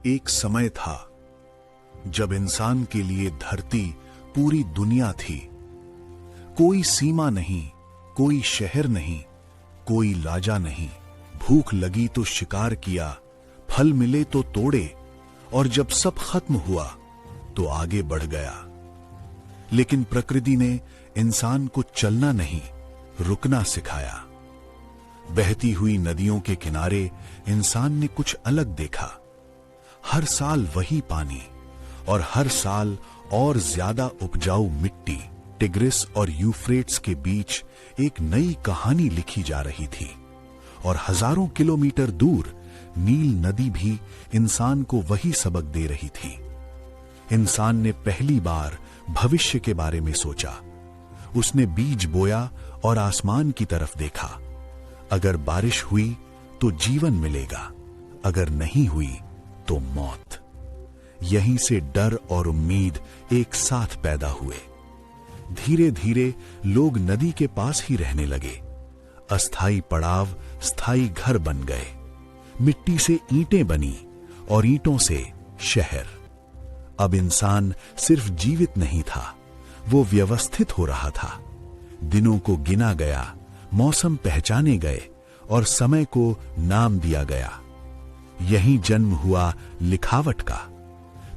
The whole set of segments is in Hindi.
एक समय था जब इंसान के लिए धरती पूरी दुनिया थी। कोई सीमा नहीं, कोई शहर नहीं, कोई लाजा नहीं। भूख लगी तो शिकार किया, फल मिले तो तोड़े, और जब सब खत्म हुआ तो आगे बढ़ गया। लेकिन प्रकृति ने इंसान को चलना नहीं, रुकना सिखाया। बहती हुई नदियों के किनारे इंसान ने कुछ अलग देखा। हर साल वही पानी, और हर साल और ज्यादा उपजाऊ मिट्टी। टिग्रिस और यूफ्रेट्स के बीच एक नई कहानी लिखी जा रही थी, और हजारों किलोमीटर दूर नील नदी भी इंसान को वही सबक दे रही थी। इंसान ने पहली बार भविष्य के बारे में सोचा। उसने बीज बोया और आसमान की तरफ देखा। अगर बारिश हुई तो जीवन मिलेगा, अगर नहीं हुई तो मौत। यहीं से डर और उम्मीद एक साथ पैदा हुए। धीरे धीरे लोग नदी के पास ही रहने लगे। अस्थाई पड़ाव स्थायी घर बन गए। मिट्टी से ईंटें बनी और ईंटों से शहर। अब इंसान सिर्फ जीवित नहीं था, वो व्यवस्थित हो रहा था। दिनों को गिना गया, मौसम पहचाने गए, और समय को नाम दिया गया। यहीं जन्म हुआ लिखावट का।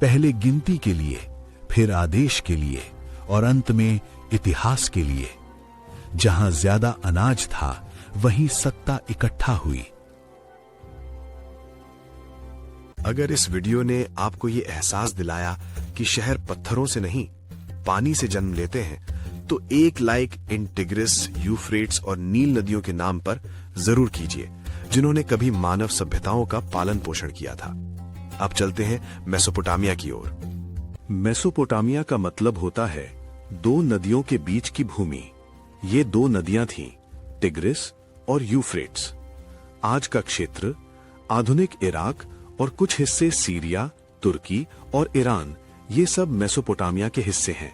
पहले गिनती के लिए, फिर आदेश के लिए, और अंत में इतिहास के लिए। जहां ज्यादा अनाज था वहीं सत्ता इकट्ठा हुई। अगर इस वीडियो ने आपको ये एहसास दिलाया कि शहर पत्थरों से नहीं, पानी से जन्म लेते हैं, तो एक लाइक इन टिग्रिस, यूफ्रेट्स और नील नदियों के नाम पर जरूर कीजिए, जिन्होंने कभी मानव सभ्यताओं का पालन पोषण किया था। अब चलते हैं मेसोपोटामिया की ओर। मेसोपोटामिया का मतलब होता है दो नदियों के बीच की भूमि। ये दो नदियां थीं, टिग्रिस और यूफ्रेट्स। आज का क्षेत्र, आधुनिक इराक और कुछ हिस्से सीरिया, तुर्की और ईरान, ये सब मेसोपोटामिया के हिस्से हैं।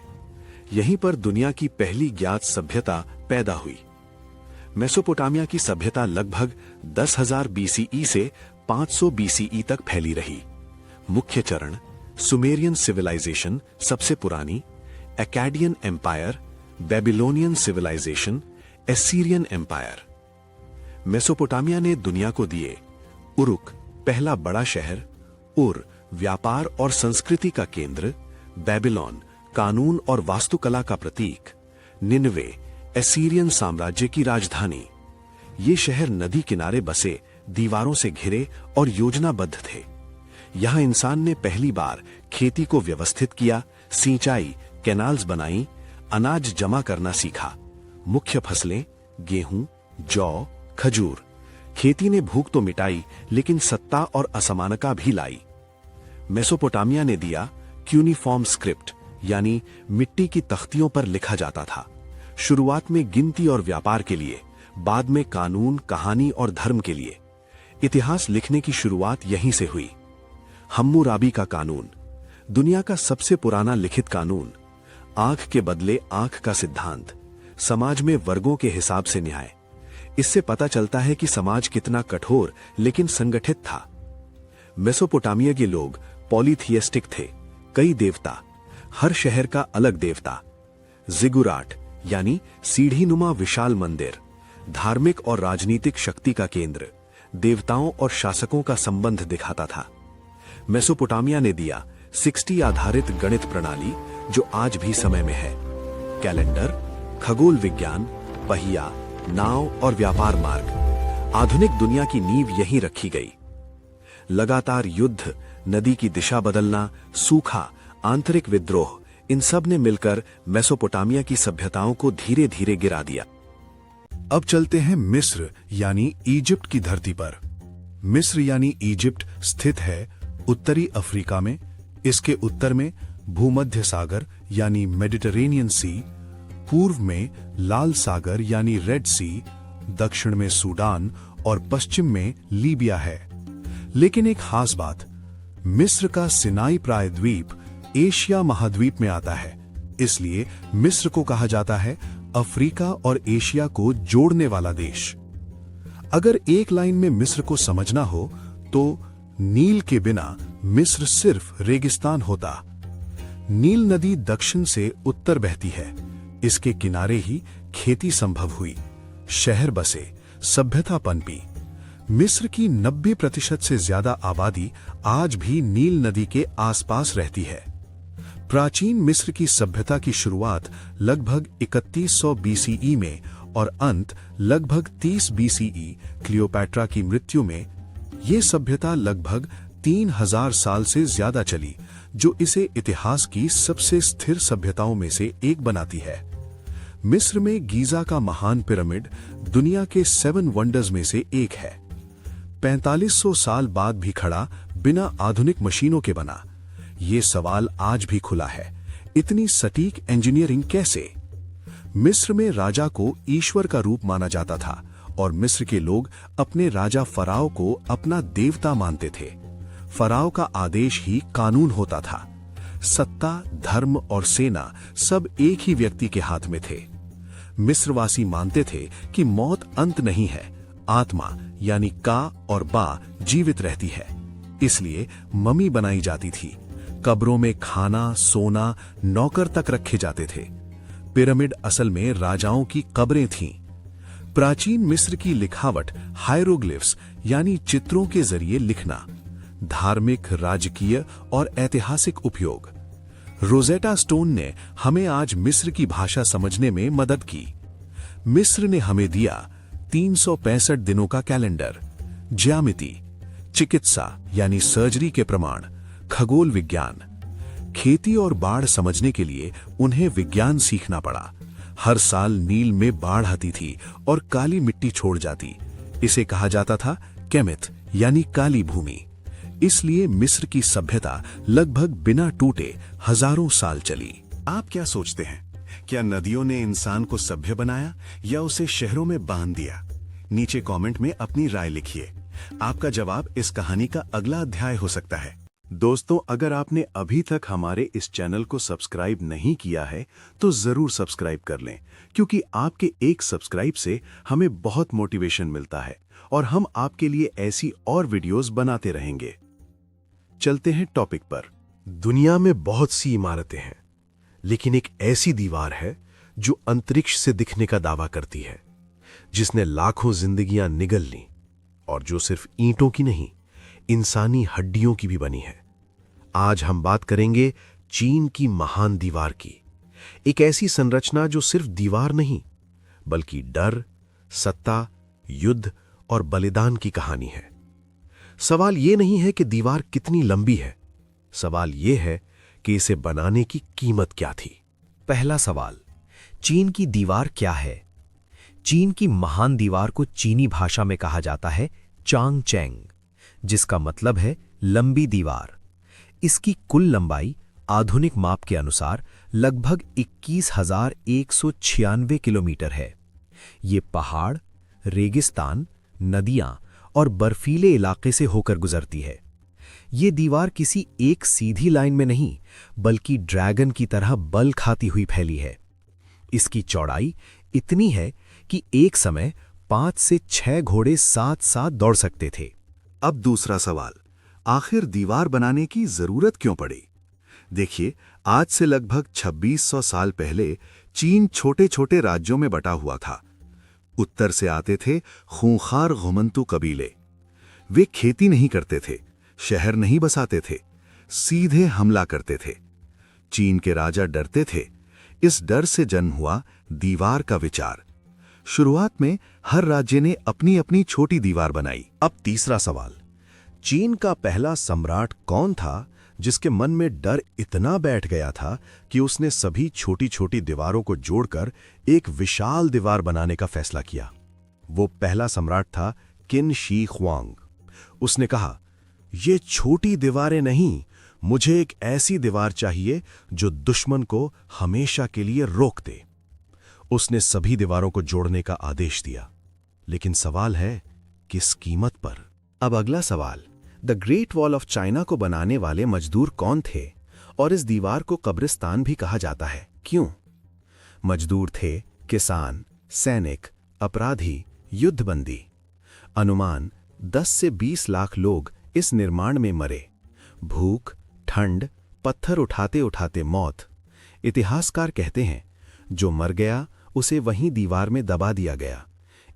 यहीं पर दुनिया की पहली ज्ञात सभ्यता पैदा हुई। मेसोपोटामिया की सभ्यता लगभग 10,000 बीसीई से 500 बीसीई तक फैली रही। मुख्य चरण: सुमेरियन सिविलाइजेशन सबसे पुरानी, Akkadian empire, Babylonian civilisation, Assyrian empire. Mesopotamia ने दुनिया को दिए उरुक, पहला बड़ा शहर; उर, व्यापार और संस्कृति का केंद्र; बेबीलोन, कानून और वास्तुकला का प्रतीक; निनवे, एसीरियन साम्राज्य की राजधानी। ये शहर नदी किनारे बसे, दीवारों से घिरे और योजनाबद्ध थे। यहां इंसान ने पहली बार खेती को व्यवस्थित किया, सिंचाई, कैनाल्स बनाई, अनाज जमा करना सीखा। मुख्य फसलें गेहूं, जौ, खजूर। खेती ने भूख तो मिटाई, लेकिन सत्ता और असमानता भी लाई। मेसोपोटामिया ने दिया क्यूनिफॉर्म स्क्रिप्ट, यानी मिट्टी की तख्तियों पर लिखा जाता था। शुरुआत में गिनती और व्यापार के लिए, बाद में कानून, कहानी और धर्म के लिए। इतिहास लिखने की शुरुआत यहीं से हुई। हम्मुराबी का कानून, दुनिया का सबसे पुराना लिखित कानून। आंख के बदले आंख का सिद्धांत, समाज में वर्गों के हिसाब से न्याय। इससे पता चलता है कि समाज कितना कठोर लेकिन संगठित था। मेसोपोटामिया के लोग पॉलीथियस्टिक थे, कई देवता, हर शहर का अलग देवता। जिगुराट, यानी सीढ़ीनुमा विशाल मंदिर, धार्मिक और राजनीतिक शक्ति का केंद्र, देवताओं और शासकों का संबंध दिखाता था। मेसोपोटामिया ने दिया 60 आधारित गणित प्रणाली, जो आज भी समय में है। कैलेंडर, खगोल विज्ञान, पहिया, नाव और व्यापार मार्ग। आधुनिक दुनिया की नींव यहीं रखी गई। लगातार युद्ध, नदी की दिशा बदलना, सूखा, आंतरिक विद्रोह, इन सब ने मिलकर मेसोपोटामिया की सभ्यताओं को धीरे धीरे गिरा दिया। अब चलते हैं मिस्र यानी इजिप्ट की धरती पर। मिस्र यानी इजिप्ट स्थित है उत्तरी अफ्रीका में। इसके उत्तर में भूमध्य सागर यानी मेडिटरेनियन सी, पूर्व में लाल सागर यानी रेड सी, दक्षिण में सूडान और पश्चिम में लीबिया है। लेकिन एक खास बात, मिस्र का सिनाई प्रायद्वीप एशिया महाद्वीप में आता है। इसलिए मिस्र को कहा जाता है अफ्रीका और एशिया को जोड़ने वाला देश। अगर एक लाइन में मिस्र को समझना हो तो नील के बिना मिस्र सिर्फ रेगिस्तान होता। नील नदी दक्षिण से उत्तर बहती है, इसके किनारे ही खेती संभव हुई, शहर बसे, सभ्यता पनपी। मिस्र की 90% से ज्यादा आबादी आज भी नील नदी के आसपास रहती है। प्राचीन मिस्र की सभ्यता की शुरुआत लगभग 3100 बीसीई में और अंत लगभग 30 बीसीई क्लियोपैट्रा की मृत्यु में। ये सभ्यता लगभग 3000 साल से ज्यादा चली, जो इसे इतिहास की सबसे स्थिर सभ्यताओं में से एक बनाती है। मिस्र में गीजा का महान पिरामिड दुनिया के 7 वंडर्स में से एक है। 4500 साल बाद भी खड़ा, बिना आधुनिक मशीनों के बना। ये सवाल आज भी खुला है, इतनी सटीक इंजीनियरिंग कैसे? मिस्र में राजा को ईश्वर का रूप माना जाता था और मिस्र के लोग अपने राजा फराओ को अपना देवता मानते थे। फराओ का आदेश ही कानून होता था। सत्ता, धर्म और सेना सब एक ही व्यक्ति के हाथ में थे। मिस्रवासी मानते थे कि मौत अंत नहीं है, आत्मा यानी का और बा जीवित रहती है। इसलिए ममी बनाई जाती थी। कब्रों में खाना, सोना, नौकर तक रखे जाते थे। पिरामिड असल में राजाओं की कब्रें थीं। प्राचीन मिस्र की लिखावट हायरोग्लिफ्स यानी चित्रों के जरिए लिखना, धार्मिक, राजकीय और ऐतिहासिक उपयोग। रोजेटा स्टोन ने हमें आज मिस्र की भाषा समझने में मदद की। मिस्र ने हमें दिया 365 दिनों का कैलेंडर, ज्यामिति, चिकित्सा यानी सर्जरी के प्रमाण, खगोल विज्ञान। खेती और बाढ़ समझने के लिए उन्हें विज्ञान सीखना पड़ा। हर साल नील में बाढ़ आती थी और काली मिट्टी छोड़ जाती। इसे कहा जाता था केमिथ यानी काली भूमि। इसलिए मिस्र की सभ्यता लगभग बिना टूटे हजारों साल चली। आप क्या सोचते हैं? क्या नदियों ने इंसान को सभ्य बनाया या उसे शहरों में बांध दिया? नीचे कमेंट में अपनी राय लिखिए। आपका जवाब इस कहानी का अगला अध्याय हो सकता है। दोस्तों, अगर आपने अभी तक हमारे इस चैनल को सब्सक्राइब नहीं किया है तो जरूर सब्सक्राइब कर लें, क्योंकि आपके एक सब्सक्राइब से हमें बहुत मोटिवेशन मिलता है और हम आपके लिए ऐसी और वीडियोस बनाते रहेंगे। चलते हैं टॉपिक पर। दुनिया में बहुत सी इमारतें हैं, लेकिन एक ऐसी दीवार है जो अंतरिक्ष से दिखने का दावा करती है, जिसने लाखों जिंदगियां निगल ली और जो सिर्फ ईंटों की नहीं, इंसानी हड्डियों की भी बनी है। आज हम बात करेंगे चीन की महान दीवार की। एक ऐसी संरचना जो सिर्फ दीवार नहीं, बल्कि डर, सत्ता, युद्ध और बलिदान की कहानी है। सवाल यह नहीं है कि दीवार कितनी लंबी है, सवाल यह है कि इसे बनाने की कीमत क्या थी। पहला सवाल, चीन की दीवार क्या है? चीन की महान दीवार को चीनी भाषा में कहा जाता है चांग चैंग, जिसका मतलब है लंबी दीवार। इसकी कुल लंबाई आधुनिक माप के अनुसार लगभग 21,196 किलोमीटर है। ये पहाड़, रेगिस्तान, नदियां और बर्फीले इलाके से होकर गुजरती है। ये दीवार किसी एक सीधी लाइन में नहीं, बल्कि ड्रैगन की तरह बल खाती हुई फैली है। इसकी चौड़ाई इतनी है कि एक समय 5 से 6 घोड़े साथ साथ दौड़ सकते थे। अब दूसरा सवाल, आखिर दीवार बनाने की जरूरत क्यों पड़ी? देखिए, आज से लगभग 2600 साल पहले चीन छोटे छोटे राज्यों में बटा हुआ था। उत्तर से आते थे खूंखार घुमंतू कबीले। वे खेती नहीं करते थे, शहर नहीं बसाते थे, सीधे हमला करते थे। चीन के राजा डरते थे। इस डर से जन्म हुआ दीवार का विचार। शुरुआत में हर राज्य ने अपनी अपनी छोटी दीवार बनाई। अब तीसरा सवाल, चीन का पहला सम्राट कौन था जिसके मन में डर इतना बैठ गया था कि उसने सभी छोटी छोटी दीवारों को जोड़कर एक विशाल दीवार बनाने का फैसला किया? वो पहला सम्राट था किन शी हुआंग। उसने कहा, ये छोटी दीवारें नहीं, मुझे एक ऐसी दीवार चाहिए जो दुश्मन को हमेशा के लिए रोक दे। उसने सभी दीवारों को जोड़ने का आदेश दिया, लेकिन सवाल है, किस कीमत पर? अब अगला सवाल, the great wall of China को बनाने वाले मजदूर कौन थे और इस दीवार को कब्रिस्तान भी कहा जाता है, क्यों? मजदूर थे किसान, सैनिक, अपराधी, युद्धबंदी। अनुमान 10 से 20 लाख लोग इस निर्माण में मरे। भूख, ठंड, पत्थर उठाते उठाते मौत। इतिहासकार कहते हैं, जो मर गया उसे वहीं दीवार में दबा दिया गया।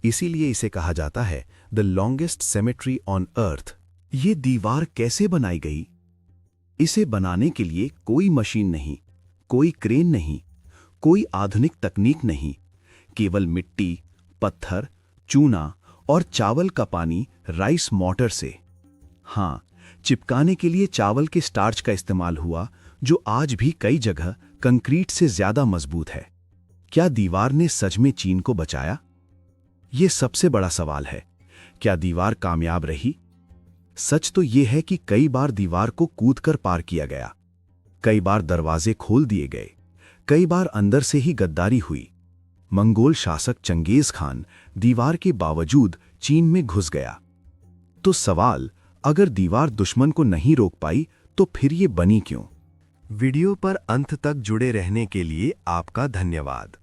इसीलिए इसे कहा जाता है the longest cemetery on earth. ये दीवार कैसे बनाई गई? इसे बनाने के लिए कोई मशीन नहीं, कोई क्रेन नहीं, कोई आधुनिक तकनीक नहीं, केवल मिट्टी, पत्थर, चूना और चावल का पानी राइस मॉर्टर से। हाँ, चिपकाने के लिए चावल के स्टार्च का इस्तेमाल हुआ, जो आज भी कई जगह कंक्रीट से ज्यादा मजबूत है। क्या दीवार ने सच में चीन को बचाया? ये सबसे बड़ा सवाल है। क्या दीवार कामयाब रही? सच तो यह है कि कई बार दीवार को कूदकर पार किया गया, कई बार दरवाजे खोल दिए गए, कई बार अंदर से ही गद्दारी हुई। मंगोल शासक चंगेज खान दीवार के बावजूद चीन में घुस गया। तो सवाल, अगर दीवार दुश्मन को नहीं रोक पाई तो फिर ये बनी क्यों? वीडियो पर अंत तक जुड़े रहने के लिए आपका धन्यवाद।